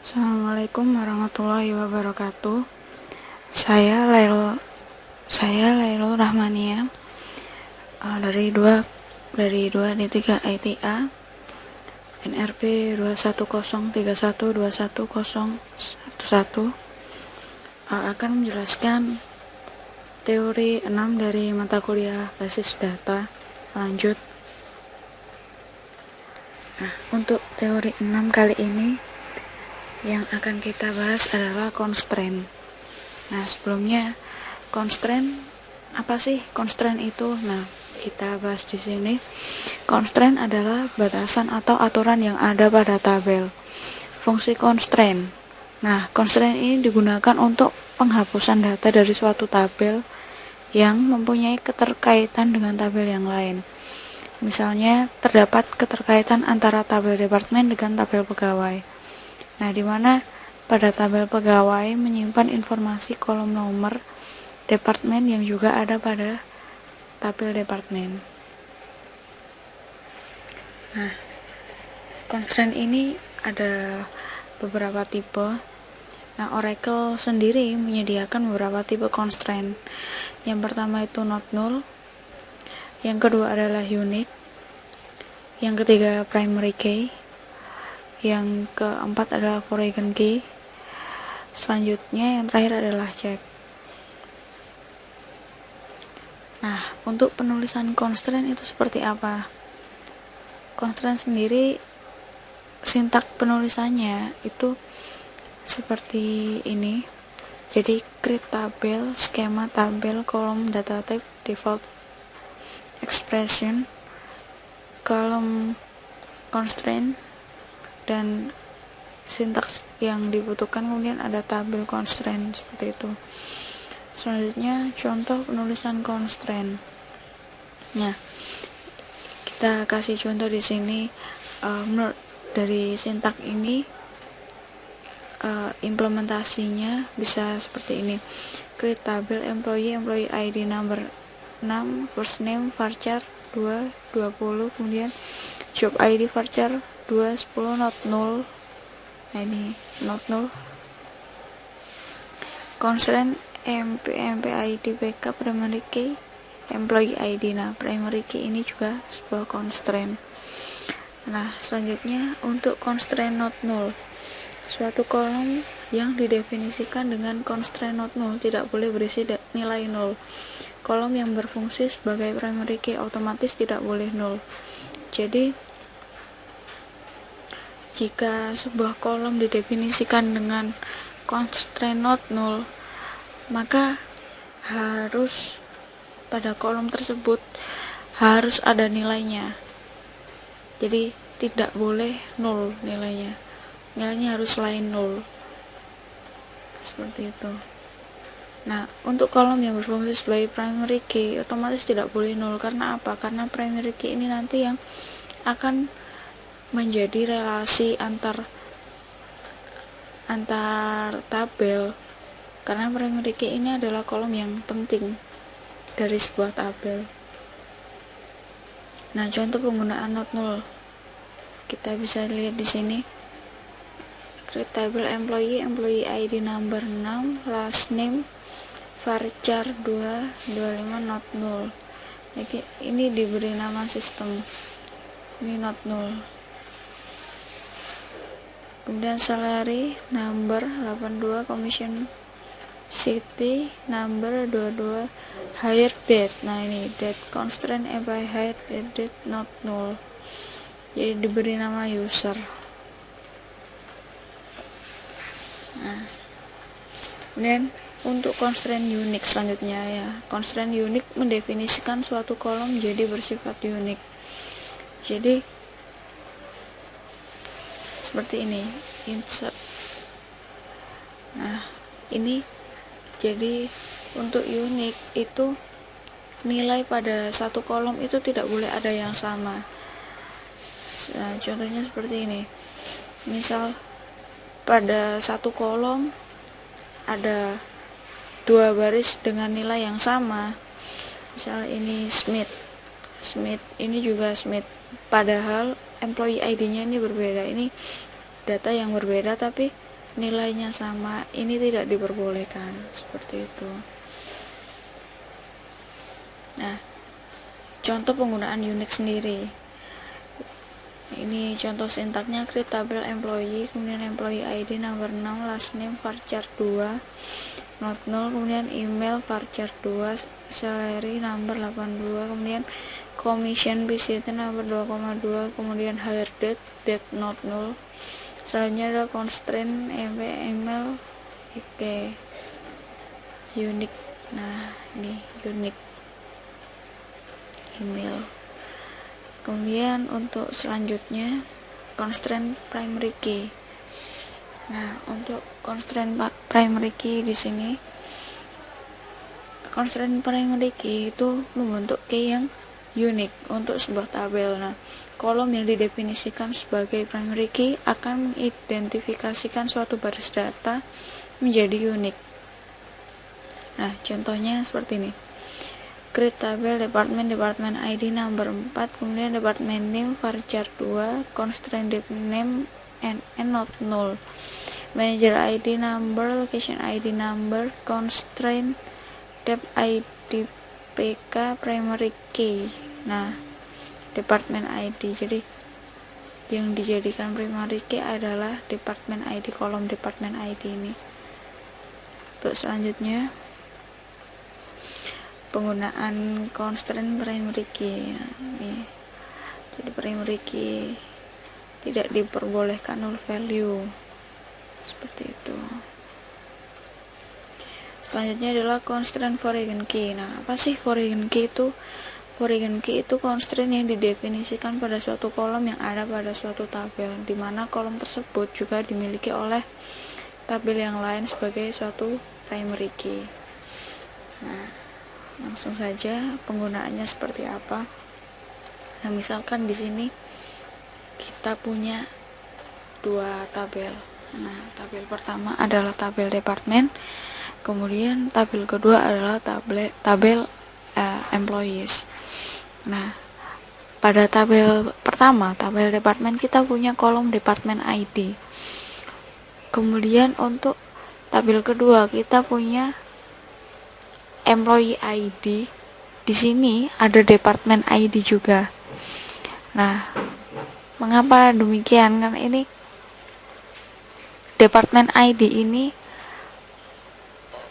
Assalamualaikum warahmatullahi wabarakatuh. Saya Lailul Rahmania, dari 2D3 ITA NRP 210312111, akan menjelaskan teori 6 dari mata kuliah basis data lanjut. Nah, untuk teori 6 kali ini yang akan kita bahas adalah constraint. Nah, sebelumnya constraint apa sih? Constraint itu, kita bahas di sini. Constraint adalah batasan atau aturan yang ada pada tabel. Fungsi constraint. Nah, constraint ini digunakan untuk penghapusan data dari suatu tabel yang mempunyai keterkaitan dengan tabel yang lain. Misalnya, terdapat keterkaitan antara tabel departemen dengan tabel pegawai. Nah, di mana pada tabel pegawai menyimpan informasi kolom nomor departemen yang juga ada pada tabel departemen. Nah, constraint ini ada beberapa tipe. Nah, Oracle sendiri menyediakan beberapa tipe constraint. Yang pertama itu not null, yang kedua adalah unique, yang ketiga primary key, yang keempat adalah foreign key, selanjutnya yang terakhir adalah check. Nah, untuk penulisan constraint itu seperti apa? Constraint sendiri, sintak penulisannya itu seperti ini. Jadi create tabel, skema tabel, kolom data type, default expression, kolom constraint, dan sintaks yang dibutuhkan, kemudian ada tabel constraint seperti itu. Selanjutnya contoh penulisan constraint. Nah, kita kasih contoh di sini. Menurut dari sintak ini, implementasinya bisa seperti ini. Create tabel employee ID number 6, first name varchar 2 20, kemudian job ID varchar 2 10 not null. Nah, ini not null. Constraint empid backup primary key employee ID. Nah, primary key ini juga sebuah constraint. Nah, selanjutnya untuk constraint not null, suatu kolom yang didefinisikan dengan constraint not null tidak boleh berisi nilai nol. Kolom yang berfungsi sebagai primary key otomatis tidak boleh null. Jadi, jika sebuah kolom didefinisikan dengan constraint not null, maka harus pada kolom tersebut harus ada nilainya. Jadi tidak boleh nol nilainya harus lain nol, seperti itu. Nah, untuk kolom yang berfungsi sebagai primary key otomatis tidak boleh nol. Karena apa? Karena primary key ini nanti yang akan menjadi relasi antar tabel, karena primary key ini adalah kolom yang penting dari sebuah tabel. Nah, contoh penggunaan not null kita bisa lihat di sini. Create table employee ID number 6, last name varchar 2 25 not null. Jadi, ini diberi nama sistem, ini not null. Kemudian salary number 82, commission city number 22, hire date. Nah, ini date constraint by hire date not null. Jadi diberi nama user. Nah, kemudian untuk constraint unique selanjutnya ya. Constraint unique mendefinisikan suatu kolom jadi bersifat unik. Jadi seperti ini, insert. Nah, ini jadi untuk unik itu nilai pada satu kolom itu tidak boleh ada yang sama. Nah, contohnya seperti ini. Misal pada satu kolom ada 2 baris dengan nilai yang sama. Misal ini Smith, ini juga Smith. Padahal employee ID-nya ini berbeda. Ini data yang berbeda, tapi nilainya sama, ini tidak diperbolehkan, seperti itu. Nah, contoh penggunaan Unix sendiri. Ini contoh sintaknya: create tabel employee, kemudian employee ID number 6, last name varchar 2 not null, kemudian email varchar 2, salary number 82, kemudian commission visit number 2,2, kemudian hire date not null. Selanjutnya adalah constraint email unique. Nah, ini unique email. Kemudian untuk selanjutnya constraint primary key. Nah, untuk constraint primary key di sini, constraint primary key itu membentuk key yang unik untuk sebuah tabel. Nah, kolom yang didefinisikan sebagai primary key akan mengidentifikasikan suatu baris data menjadi unik. Nah, contohnya seperti ini: create tabel department ID number 4, kemudian department name varchar 2, constraint dep name and not null, manager ID number, location ID number, constraint dep ID PK primary key. Nah, department ID, jadi yang dijadikan primary key adalah department ID, kolom department ID ini. Untuk selanjutnya penggunaan constraint primary key. Nah, ini jadi primary key tidak diperbolehkan null value, seperti itu. Selanjutnya adalah constraint foreign key. Nah, apa sih foreign key itu? Foreign key itu constraint yang didefinisikan pada suatu kolom yang ada pada suatu tabel, di mana kolom tersebut juga dimiliki oleh tabel yang lain sebagai suatu primary key. Nah, langsung saja penggunaannya seperti apa. Nah, misalkan di sini kita punya dua tabel. Nah, tabel pertama adalah tabel departemen, kemudian tabel kedua adalah tabel employees. Nah, pada tabel pertama, tabel departemen, kita punya kolom department ID. Kemudian untuk tabel kedua kita punya employee ID. Di sini ada department ID juga. Nah, mengapa demikian? Kan ini department ID ini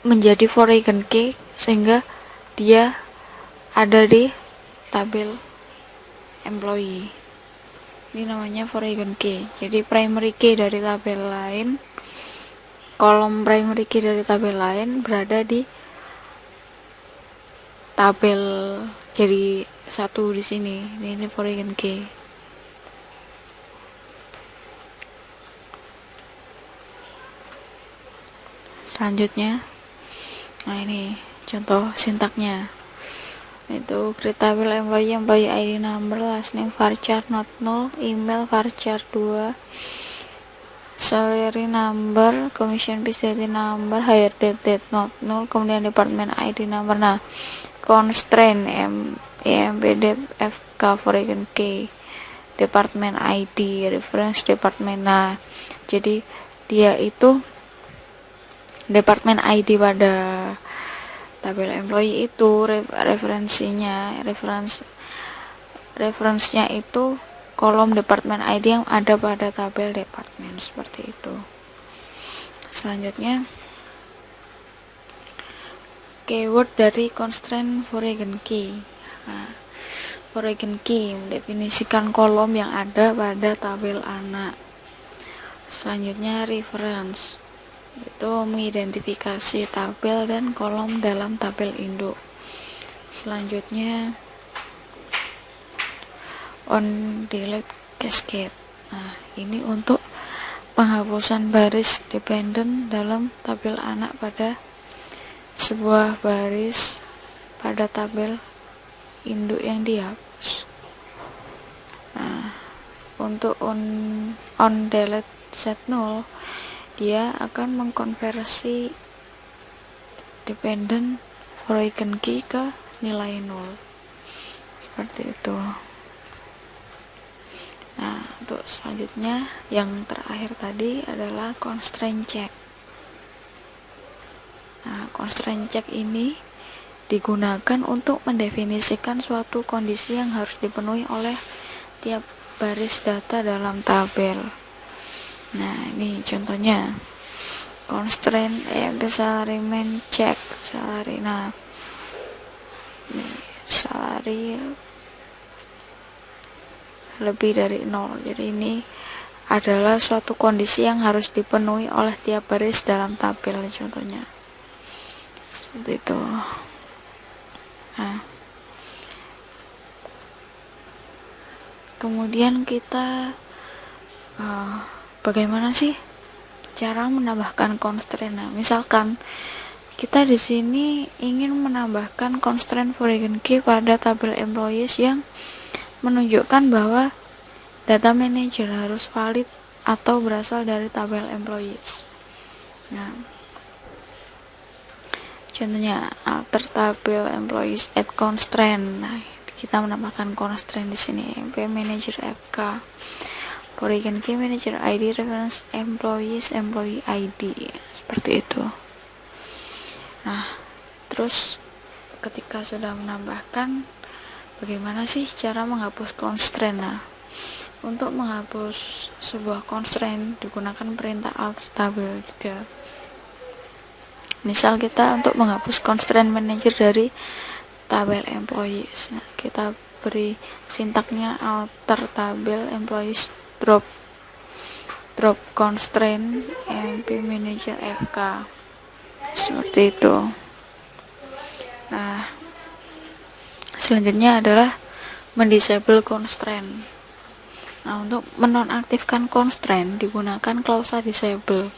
menjadi foreign key sehingga dia ada di tabel employee. Ini namanya foreign key. Jadi primary key dari tabel lain, kolom primary key dari tabel lain berada di tabel jadi satu di sini. Ini foreign key. Selanjutnya, nah ini contoh sintaknya. Itu create tabel employee ID number, last name varchar not null, email varchar 2, salary number, commission visit number, hire date not null, kemudian department ID number. Nah, constraint empd fk foreign key, department ID, reference department. Nah, jadi dia itu department ID pada tabel employee itu referensinya itu kolom department ID yang ada pada tabel department, seperti itu. Selanjutnya keyword dari constraint foreign key. Nah, foreign key mendefinisikan kolom yang ada pada tabel anak. Selanjutnya reference, itu mengidentifikasi tabel dan kolom dalam tabel induk. Selanjutnya on delete cascade. Nah, ini untuk penghapusan baris dependent dalam tabel anak pada sebuah baris pada tabel induk yang dihapus. Nah, untuk on delete set null, dia akan mengkonversi dependent foreign key ke nilai 0, seperti itu. Nah, untuk selanjutnya yang terakhir tadi adalah constraint check. Nah, constraint check ini digunakan untuk mendefinisikan suatu kondisi yang harus dipenuhi oleh tiap baris data dalam tabel. Nah, ini contohnya constraint salaryman check salary. Nah, ini salary lebih dari 0. Jadi ini adalah suatu kondisi yang harus dipenuhi oleh tiap baris dalam tabel, contohnya seperti itu. Nah, kemudian kita bagaimana sih cara menambahkan constraint? Nah, misalkan kita di sini ingin menambahkan constraint foreign key pada tabel employees yang menunjukkan bahwa data manager harus valid atau berasal dari tabel employees. Nah, contohnya alter tabel employees add constraint. Nah, kita menambahkan constraint di sini MP manager FK foreign key manager ID reference employees employee ID, seperti itu. Nah, terus ketika sudah menambahkan, bagaimana sih cara menghapus constraint? Nah, untuk menghapus sebuah constraint digunakan perintah alter tabel juga. Misal kita untuk menghapus constraint manager dari tabel employees. Nah, kita beri sintaknya alter tabel employees drop constraint MP manager FK, seperti itu. Nah, selanjutnya adalah mendisable constraint. Nah, untuk menonaktifkan constraint digunakan klausa disable.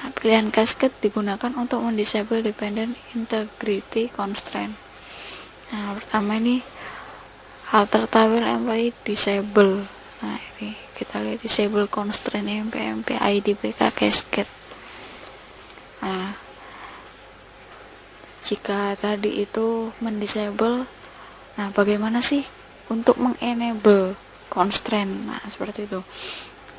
Nah, pilihan cascade digunakan untuk mendisable dependent integrity constraint. Nah, pertama ini alter tabel employee disable. Nah, ini kita lihat disable constraint MP ID PK cascade. Nah, jika tadi itu mendisable, nah bagaimana sih untuk mengenable constraint? Nah, seperti itu.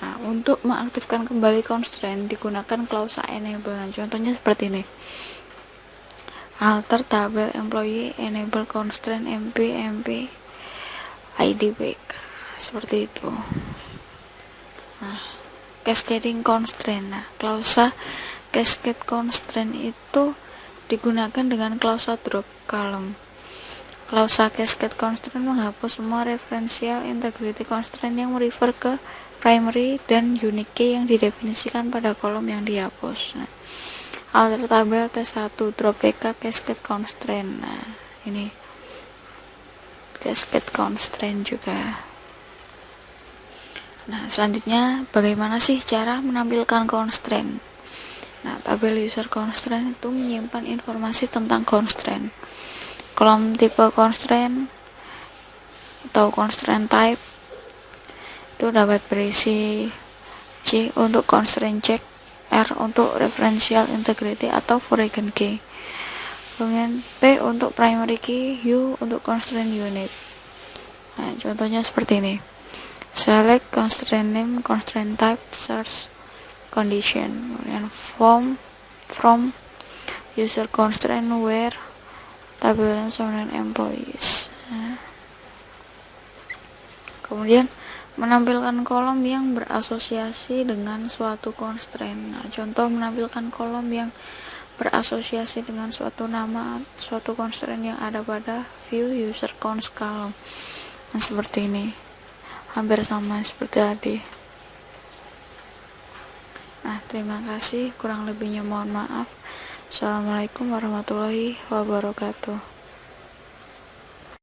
Nah, untuk mengaktifkan kembali constraint digunakan klausa enable. Nah, contohnya seperti ini. Alter tabel employee enable constraint MP ID back, seperti itu. Nah, cascading constraint. Nah, klausa cascade constraint itu digunakan dengan klausa drop column. Klausa cascade constraint menghapus semua referential integrity constraint yang merefer ke primary dan unique key yang didefinisikan pada kolom yang dihapus. Nah, alter tabel T1 drop PK cascade constraint. Nah, ini cascade constraint juga. Nah, selanjutnya bagaimana sih cara menampilkan constraint? Nah, tabel user constraint itu menyimpan informasi tentang constraint. Kolom tipe constraint atau constraint type itu dapat berisi C untuk constraint check, R untuk referential integrity atau foreign key, kemudian P untuk primary key, U untuk constraint unit. Nah, contohnya seperti ini. Select constraint name, constraint type, search condition, kemudian from user constraint where tabel name employees. Nah, kemudian menampilkan kolom yang berasosiasi dengan suatu constraint. Nah, contoh menampilkan kolom yang berasosiasi dengan suatu nama suatu constraint yang ada pada view user cons column. Nah, seperti ini. Hampir sama seperti tadi. Nah, terima kasih, kurang lebihnya mohon maaf. Assalamualaikum warahmatullahi wabarakatuh.